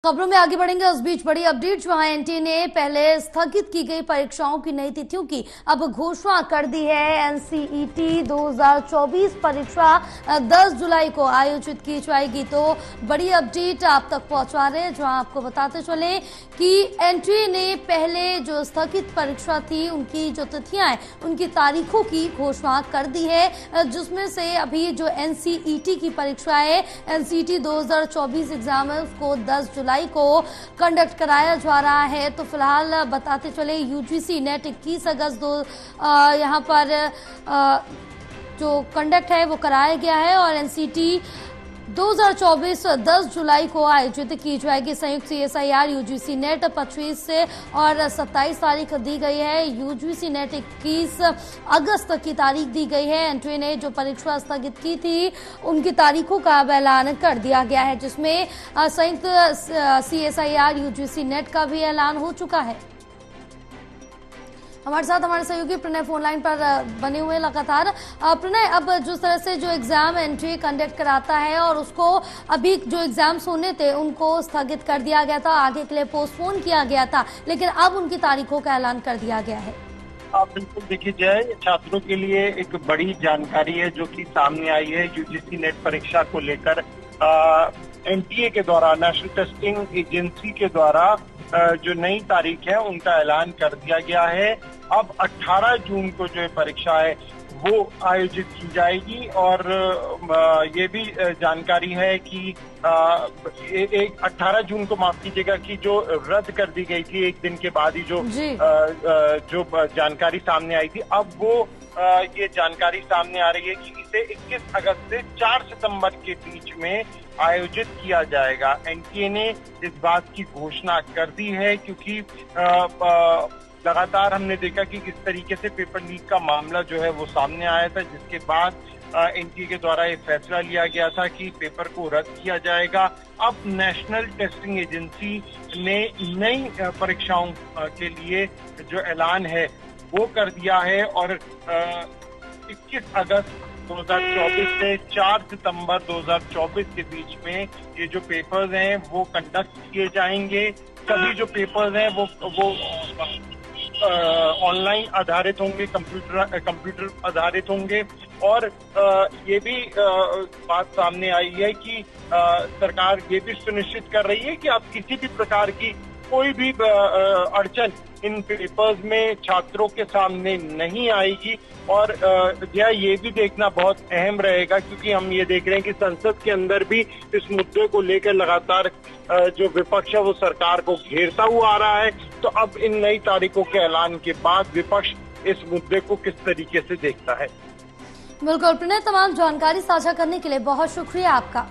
खबरों में आगे बढ़ेंगे। उस बीच बड़ी अपडेट जहां एनटीए ने पहले स्थगित की गई परीक्षाओं की नई तिथियों की अब घोषणा कर दी है। एनसीईटी 2024 परीक्षा 10 जुलाई को आयोजित की जाएगी। तो बड़ी अपडेट आप तक पहुंचा रहे हैं, जहां आपको बताते चले कि एनटीए ने पहले जो स्थगित परीक्षा थी उनकी जो तिथियां हैं उनकी तारीखों की घोषणा कर दी है, जिसमें से अभी जो एनसीईटी की परीक्षा है, एनसीईटी 2024 एग्जाम है, उसको 10 जुलाई को कंडक्ट कराया जा रहा है। तो फिलहाल बताते चले यूजीसी नेट 21 अगस्त यहाँ पर जो कंडक्ट है वो कराया गया है और एनसीईटी 2024 10 जुलाई को आयोजित की जाएगी। संयुक्त सीएसआईआर यूजीसी नेट 25 से और 27 तारीख दी गई है। यूजीसी नेट 21 अगस्त की तारीख दी गई है। एनटीए ने जो परीक्षा स्थगित की थी उनकी तारीखों का अब ऐलान कर दिया गया है, जिसमें संयुक्त सीएसआईआर यूजीसी नेट का भी ऐलान हो चुका है। हमारे साथ हमारे सहयोगी प्रणय फोन लाइन पर बने हुए लगातार। प्रणय, अब जिस तरह से जो एग्जाम एनटीए कंडक्ट कराता है और उसको अभी जो एग्जाम्स होने थे उनको स्थगित कर दिया गया था, आगे के लिए पोस्टपोन किया गया था, लेकिन अब उनकी तारीखों का ऐलान कर दिया गया है। बिल्कुल, देखिए जय, छात्रों के लिए एक बड़ी जानकारी है जो कि सामने आई है। यूजीसी नेट परीक्षा को लेकर एनटीए के द्वारा, नेशनल टेस्टिंग एजेंसी के द्वारा जो नई तारीख है उनका ऐलान कर दिया गया है। अब 18 जून को जो परीक्षा है वो आयोजित की जाएगी और ये भी जानकारी है कि 18 जून को, माफ कीजिएगा, कि जो रद्द कर दी गई थी एक दिन के बाद ही जो जानकारी सामने आई थी, अब वो ये जानकारी सामने आ रही है कि इसे 21 अगस्त से 4 सितंबर के बीच में आयोजित किया जाएगा। एनटीए ने इस बात की घोषणा कर दी है क्योंकि लगातार हमने देखा कि किस तरीके से पेपर लीक का मामला जो है वो सामने आया था, जिसके बाद एनटीए के द्वारा ये फैसला लिया गया था कि पेपर को रद्द किया जाएगा। अब नेशनल टेस्टिंग एजेंसी ने नई परीक्षाओं के लिए जो ऐलान है वो कर दिया है और 21 अगस्त 2024 से 4 सितंबर 2024 के बीच में ये जो पेपर्स हैं वो कंडक्ट किए जाएंगे। सभी जो पेपर्स हैं वो ऑनलाइन आधारित होंगे, कंप्यूटर आधारित होंगे। और ये भी बात सामने आई है कि सरकार ये भी सुनिश्चित कर रही है कि आप किसी भी प्रकार की कोई भी अड़चन इन पेपर्स में छात्रों के सामने नहीं आएगी। और ये भी देखना बहुत अहम रहेगा क्योंकि हम ये देख रहे हैं कि संसद के अंदर भी इस मुद्दे को लेकर लगातार जो विपक्ष है वो सरकार को घेरता हुआ आ रहा है। तो अब इन नई तारीखों के ऐलान के बाद विपक्ष इस मुद्दे को किस तरीके से देखता है। बिल्कुल प्रणय, तमाम जानकारी साझा करने के लिए बहुत शुक्रिया आपका।